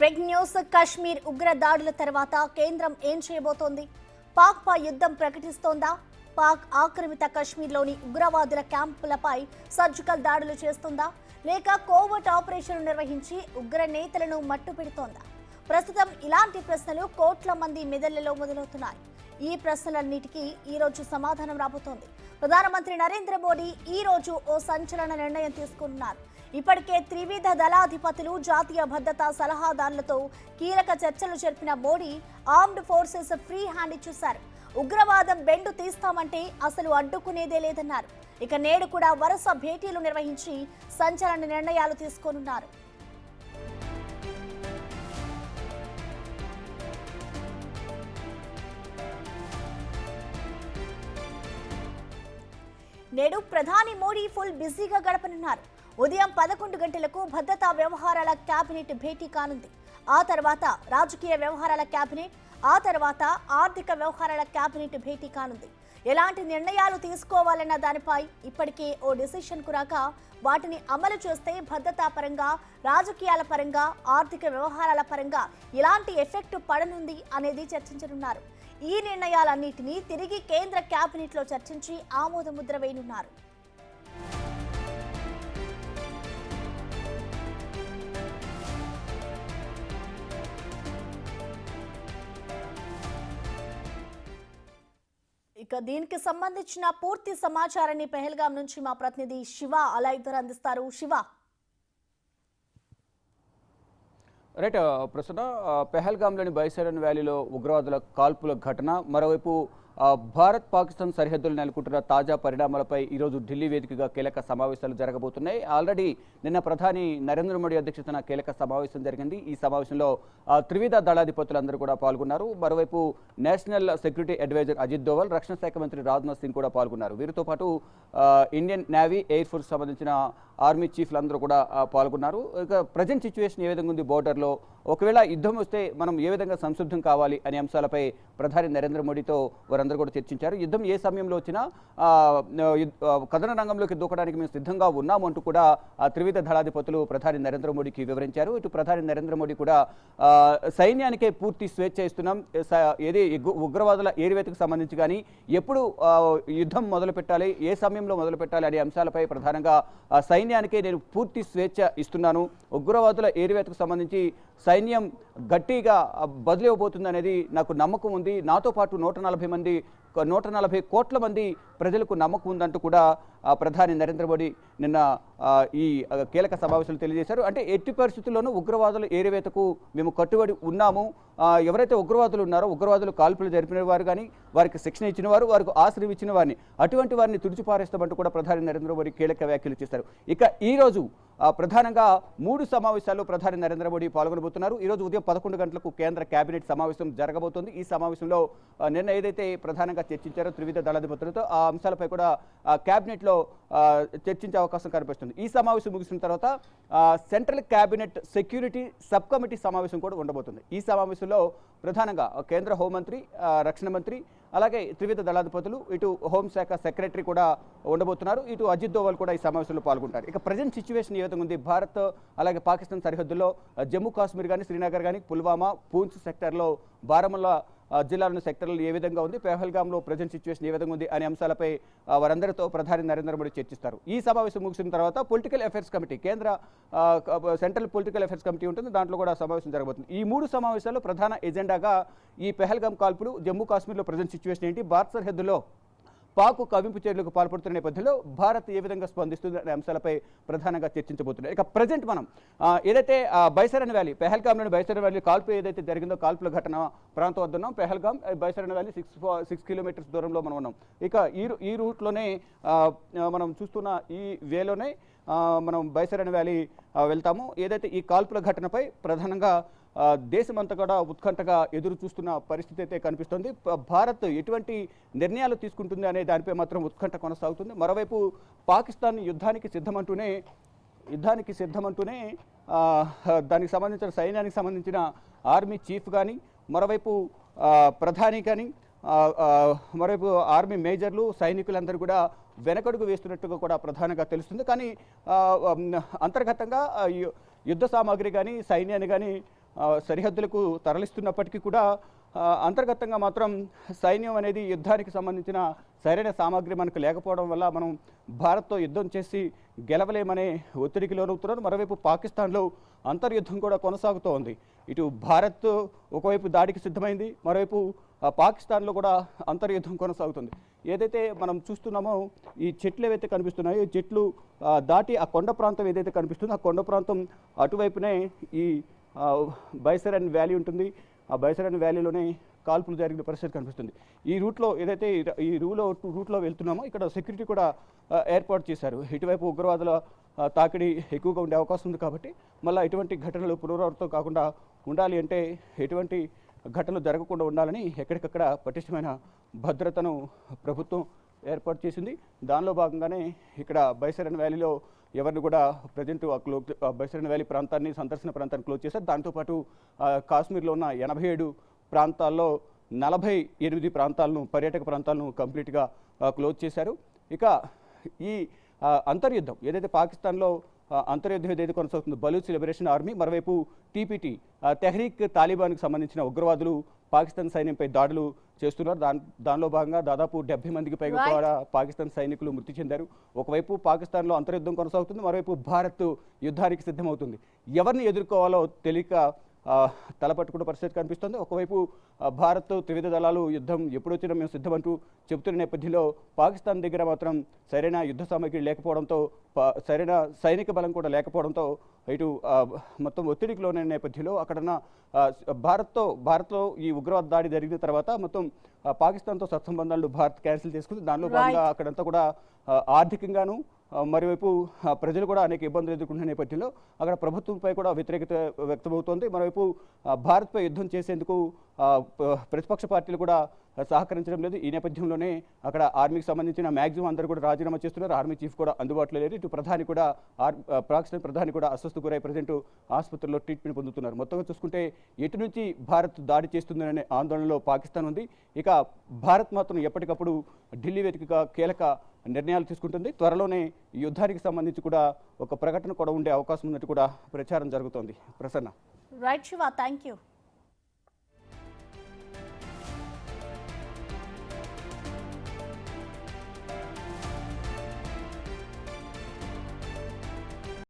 Big news Kashmir ఉగ్ర దాడుల తర్వాత కేంద్రం ఏం చేయబోతోంది? పాక్ పై యుద్ధం ప్రకటిస్తోందా? పాక్ ఆక్రమిత కశ్మీర్లోని ఉగ్రవాదుల క్యాంపులపై సర్జికల్ దాడులు చేస్తుందా? లేక కోవర్ట్ ఆపరేషన్ నిర్వహించి ఉగ్ర నేతలను మట్టుపెడుతోందా? ప్రస్తుతం ఇలాంటి ప్రశ్నలు కోట్ల మంది మెదళ్లలో మొదలవుతున్నాయి. ఈ ప్రశ్నలన్నిటికీ ఈ రోజు సమాధానం రాబోతోంది. ప్రధానమంత్రి నరేంద్ర మోడీ ఈ రోజు ఓ సంచలన నిర్ణయం తీసుకున్నారు. ఇప్పటికే త్రివిధ దళాధిపతులు, జాతీయ భద్రతా సలహాదారులతో కీలక చర్చలు జరిపిన Modi armed forces free hand ఇచ్చేశారు. ఉగ్రవాదం బెండు తీస్తామంటే అసలు అడ్డుకునేదే లేదన్నారు. ఇక నేడు కూడా వరుస భేటీలు నిర్వహించి సంచలన నిర్ణయాలు తీసుకోనున్నారు. నేడు ప్రధాని మోడీ ఫుల్ బిజీగా గడపనున్నారు. ఉదయం 11 గంటలకు భద్రతా వ్యవహారాల కేబినెట్ భేటీ కానుంది. ఆ తర్వాత రాజకీయ వ్యవహారాల కేబినెట్, ఆ తర్వాత ఆర్థిక వ్యవహారాల కేబినెట్ భేటీ కానుంది. ఎలాంటి నిర్ణయాలు తీసుకోవాలన్న దానిపై ఇప్పటికే ఓ డిసిషన్ కురాక వాటిని అమలు చేస్తే భద్రతా పరంగా, రాజకీయాల పరంగా, ఆర్థిక వ్యవహారాల పరంగా ఎలాంటి ఎఫెక్ట్ పడనుంది అనేది చర్చించనున్నారు. ఈ నిర్ణయాలన్నింటినీ తిరిగి కేంద్ర కేబినెట్లో చర్చించి ఆమోద ముద్ర వేయనున్నారు. ఇక దీనికి సంబంధించిన పూర్తి సమాచారాన్ని పెహల్గాం నుంచి మా ప్రతినిధి శివ లైవ్ ద్వారా అందిస్తారు. శివ, రైట్. ప్రస్తుతం పెహల్గాంలోని బైసరన్ వ్యాలీలో ఉగ్రవాదుల కాల్పుల ఘటన, మరోవైపు భారత్ పాకిస్తాన్ సరిహద్దులు నెలకొంటున్న తాజా పరిణామాలపై ఈరోజు ఢిల్లీ వేదికగా కీలక సమావేశాలు జరగబోతున్నాయి. ఆల్రెడీ నిన్న ప్రధాని నరేంద్ర మోడీ అధ్యక్షతన కీలక సమావేశం జరిగింది. ఈ సమావేశంలో త్రివిధ దళాధిపతులందరూ కూడా పాల్గొన్నారు. మరోవైపు national security adviser Ajit Doval, రక్షణ శాఖ మంత్రి రాజ్నాథ్ సింగ్ కూడా పాల్గొన్నారు. వీరితో పాటు ఇండియన్ నేవీ, ఎయిర్ ఫోర్స్ సంబంధించిన ఆర్మీ చీఫ్లందరూ కూడా పాల్గొన్నారు. ఇక ప్రజెంట్ సిచ్యువేషన్ ఏ విధంగా ఉంది బోర్డర్లో, ఒకవేళ యుద్ధం వస్తే మనం ఏ విధంగా సంసిద్ధం కావాలి అనే అంశాలపై ప్రధాని నరేంద్ర మోడీతో వారందరూ కూడా చర్చించారు. యుద్ధం ఏ సమయంలో వచ్చినా కథన రంగంలోకి దూకడానికి మేము సిద్ధంగా ఉన్నాము అంటూ కూడా త్రివిధ దళాధిపతులు ప్రధాని నరేంద్ర మోడీకి వివరించారు. ఇటు ప్రధాని నరేంద్ర మోడీ కూడా సైన్యానికే పూర్తి స్వేచ్ఛ ఇస్తున్నాం, ఏది ఉగ్రవాదుల ఏరివేతకు సంబంధించి కానీ ఎప్పుడు యుద్ధం మొదలు పెట్టాలి, ఏ సమయంలో మొదలు పెట్టాలి అనే అంశాలపై ప్రధానంగా సైన్యానికే నేను పూర్తి స్వేచ్ఛ ఇస్తున్నాను, ఉగ్రవాదుల ఏరివేతకు సంబంధించి సైన్యం గట్టిగా బదిలీ అవబోతుంది అనేది నాకు నమ్మకం ఉంది, నాతో పాటు 140 కోట్ల మంది ప్రజలకు నమ్మకం ఉందంటూ కూడా ప్రధాని నరేంద్ర మోడీ నిన్న ఈ కీలక సమావేశాలు తెలియజేశారు. అంటే ఎట్టి పరిస్థితుల్లోనూ ఉగ్రవాదుల ఏరివేతకు మేము కట్టుబడి ఉన్నాము, ఎవరైతే ఉగ్రవాదులు ఉన్నారో, ఉగ్రవాదులు కాల్పులు జరిపిన వారు కానీ, వారికి శిక్షణ ఇచ్చిన వారు, వారికి ఆశ్రయం ఇచ్చిన వారిని, అటువంటి వారిని తుడిచిపారేస్తామంటూ కూడా ప్రధాని నరేంద్ర మోడీ కీలక వ్యాఖ్యలు చేశారు. ఇక ఈరోజు ప్రధానంగా 3 సమావేశాల్లో ప్రధాని నరేంద్ర మోడీ పాల్గొనబోతున్నారు. ఈరోజు ఉదయం 11 గంటలకు కేంద్ర కేబినెట్ సమావేశం జరగబోతోంది. ఈ సమావేశంలో నిన్న ఏదైతే ప్రధానంగా చర్చించారో త్రివిధ దళాధిపతులతో, ఆ అంశాలపై కూడా కేబినెట్లో చర్చించే అవకాశం కనిపిస్తుంది. ఈ సమావేశం ముగిసిన తర్వాత central cabinet security sub committee సమావేశం కూడా ఉండబోతుంది. ఈ సమావేశంలో ప్రధానంగా కేంద్ర హోంమంత్రి, రక్షణ మంత్రి, అలాగే త్రివిధ దళాధిపతులు, ఇటు హోంశాఖ సెక్రటరీ కూడా ఉండబోతున్నారు. ఇటు అజిత్ దోవల్ కూడా ఈ సమావేశంలో పాల్గొంటారు. ఇక ప్రజెంట్ సిచ్యువేషన్ ఏ విధంగా ఉంది, భారత్ అలాగే పాకిస్తాన్ సరిహద్దుల్లో జమ్మూ కాశ్మీర్ కానీ, శ్రీనగర్ కానీ, పుల్వామా, పూంచ్ సెక్టర్లో, బారాముల్లా జిల్లాలోని సెక్టర్లు ఏ విధంగా ఉంది, పెహల్గాంలో ప్రజెంట్ సిచ్యువేషన్ ఏ విధంగా ఉంది అనే అంశాలపై వారందరితో ప్రధాని నరేంద్ర మోడీ చర్చిస్తారు. ఈ సమావేశం ముగిసిన తర్వాత పొలిటికల్ అఫైర్స్ కమిటీ, కేంద్ర సెంట్రల్ పొలిటికల్ అఫైర్స్ కమిటీ ఉంటుంది, దాంట్లో కూడా సమావేశం జరగబోతుంది. ఈ 3 సమావేశాల్లో ప్రధాన ఎజెండాగా ఈ పెహల్గాం కాల్పులు, జమ్మూ కాశ్మీర్లో ప్రజెంట్ సిచ్యువేషన్ ఏంటి, భారత్ సరిహద్దులో పాక్ కవింపు చర్యలకు పాల్పడుతున్న నేపథ్యంలో భారత్ ఏ విధంగా స్పందిస్తుంది అనే అంశాలపై ప్రధానంగా చర్చించబోతున్నారు. ఇక ప్రజెంట్ మనం ఏదైతే బైసరన్ వ్యాలీ, పెహల్గాంలోని బైసరన్ వ్యాలీ కాల్పు ఏదైతే జరిగిందో, కాల్పుల ఘటన ప్రాంతం వద్ద ఉన్నాం. పెహల్గాం బైసరన్ వ్యాలీ 6 కిలోమీటర్స్ దూరంలో మనం ఉన్నాం. ఇక ఈ రూట్లోనే మనం చూస్తున్న ఈ వేలోనే మనం బైసరన్ వ్యాలీ వెళ్తాము. ఏదైతే ఈ కాల్పుల ఘటనపై ప్రధానంగా దేశమంతా కూడా ఉత్కంఠగా ఎదురు చూస్తున్న పరిస్థితి అయితే కనిపిస్తుంది. భారత్ ఎటువంటి నిర్ణయాలు తీసుకుంటుంది అనే దానిపై మాత్రం ఉత్కంఠ కొనసాగుతుంది. మరోవైపు పాకిస్తాన్ యుద్ధానికి సిద్ధమంటూనే దానికి సంబంధించిన సైన్యానికి సంబంధించిన ఆర్మీ చీఫ్ కానీ, మరోవైపు ప్రధాని కానీ, మరోవైపు ఆర్మీ మేజర్లు, సైనికులందరూ కూడా వెనకడుగు వేస్తున్నట్టుగా కూడా ప్రధానంగా తెలుస్తుంది. కానీ అంతర్గతంగా యుద్ధ సామాగ్రి కానీ, సైన్యాన్ని కానీ సరిహద్దులకు తరలిస్తున్నప్పటికీ కూడా అంతర్గతంగా మాత్రం సైన్యం అనేది యుద్ధానికి సంబంధించిన సరైన సామాగ్రి మనకు లేకపోవడం వల్ల మనం భారత్తో యుద్ధం చేసి గెలవలేమనే ఒత్తిడికి లోనవుతున్నారు. మరోవైపు పాకిస్తాన్లో అంతర్యుద్ధం కూడా కొనసాగుతూ ఉంది. ఇటు భారత్ ఒకవైపు దాడికి సిద్ధమైంది, మరోవైపు పాకిస్తాన్లో కూడా అంతర్యుద్ధం కొనసాగుతుంది. ఏదైతే మనం చూస్తున్నామో ఈ చెట్లు ఏవైతే కనిపిస్తున్నాయో ఈ చెట్లు దాటి ఆ కొండ ప్రాంతం ఏదైతే కనిపిస్తుందో ఆ కొండ ప్రాంతం అటువైపునే ఈ బైసరన్ వ్యాలీ ఉంటుంది. ఆ బైసరన్ వ్యాలీలోనే కాల్పులు జరిగిన పరిస్థితి కనిపిస్తుంది. ఈ రూట్లో ఏదైతే ఈ రూట్లో వెళ్తున్నామో ఇక్కడ సెక్యూరిటీ కూడా ఏర్పాటు చేశారు. ఇటువైపు ఉగ్రవాదుల తాకిడి ఎక్కువగా ఉండే అవకాశం ఉంది కాబట్టి మళ్ళీ ఇటువంటి ఘటనలు పునరావృతం కాకుండా ఉండాలి అంటే ఎటువంటి ఘటనలు జరగకుండా ఉండాలని ఎక్కడికక్కడ పటిష్టమైన భద్రతను ప్రభుత్వం ఏర్పాటు చేసింది. దానిలో భాగంగానే ఇక్కడ బైసరన్ వ్యాలీలో ఎవరిని కూడా ప్రజెంట్ బైసరన్ వ్యాలీ ప్రాంతాన్ని సందర్శన ప్రాంతాన్ని క్లోజ్ చేశారు. దాంతోపాటు కాశ్మీర్లో ఉన్న 87 ప్రాంతాల్లో 48 ప్రాంతాలను పర్యాటక ప్రాంతాలను కంప్లీట్గా క్లోజ్ చేశారు. ఇక ఈ అంతర్యుద్ధం ఏదైతే పాకిస్తాన్లో అంతర్యుద్ధం ఏదైతే కొనసాగుతుందో బలూచ్ లిబరేషన్ ఆర్మీ, మరోవైపు టీపీటీ తెహ్రీక్ తాలిబాన్కి సంబంధించిన ఉగ్రవాదులు పాకిస్తాన్ సైన్యంపై దాడులు చేస్తున్నారు. దానిలో భాగంగా దాదాపు 70 మందికి పైగా కూడా పాకిస్తాన్ సైనికులు మృతి చెందారు. ఒకవైపు పాకిస్తాన్లో అంతర్యుద్ధం కొనసాగుతుంది, మరోవైపు భారత్ యుద్ధానికి సిద్ధమవుతుంది. ఎవరిని ఎదుర్కోవాలో తెలియక తలపట్టుకున్న పరిస్థితి కనిపిస్తుంది. ఒకవైపు భారత్ త్రివిధ దళాలు యుద్ధం ఎప్పుడు వచ్చినా మేము సిద్ధమంటూ చెబుతున్న నేపథ్యంలో పాకిస్తాన్ దగ్గర మాత్రం సరైన యుద్ధ సామగ్రి లేకపోవడంతో సరైన సైనిక బలం కూడా లేకపోవడంతో ఇటు మొత్తం ఒత్తిడికి లోనైన నేపథ్యంలో అక్కడున్న భారత్లో ఈ ఉగ్రవాద దాడి జరిగిన తర్వాత మొత్తం పాకిస్తాన్తో సత్సంబంధాలు భారత్ క్యాన్సిల్ చేసుకుంది. దానిలో భాగంగా అక్కడంతా కూడా ఆర్థికంగాను మరోవైపు ప్రజలు కూడా అనేక ఇబ్బందులు ఎదుర్కొంటున్న నేపథ్యంలో అక్కడ ప్రభుత్వంపై కూడా వ్యతిరేకత వ్యక్తమవుతోంది. మరోవైపు భారత్పై యుద్ధం చేసేందుకు ప్రతిపక్ష పార్టీలు కూడా సహకరించడం లేదు. ఈ నేపథ్యంలోనే అక్కడ ఆర్మీకి సంబంధించిన మ్యాక్సిమం అందరూ కూడా రాజీనామా చేస్తున్నారు. ఆర్మీ చీఫ్ కూడా అందుబాటులో లేరు. ఇటు ప్రధాని కూడా పాకిస్తాన్ ప్రధాని కూడా అస్వస్థకు గురై ప్రజెంట్ ఆసుపత్రిలో ట్రీట్మెంట్ పొందుతున్నారు. మొత్తంగా చూసుకుంటే ఎటు నుంచి భారత్ దాడి చేస్తుందనే ఆందోళనలో పాకిస్తాన్ ఉంది. ఇక భారత్ మాత్రం ఎప్పటికప్పుడు ఢిల్లీ వేదికగా కీలక నిర్ణయాలు తీసుకుంటుంది. త్వరలోనే యుద్ధానికి సంబంధించి కూడా ఒక ప్రకటన కూడా ఉండే అవకాశం ఉన్నట్టు కూడా ప్రచారం జరుగుతోంది. Prasanna. Right Shiva, thank you.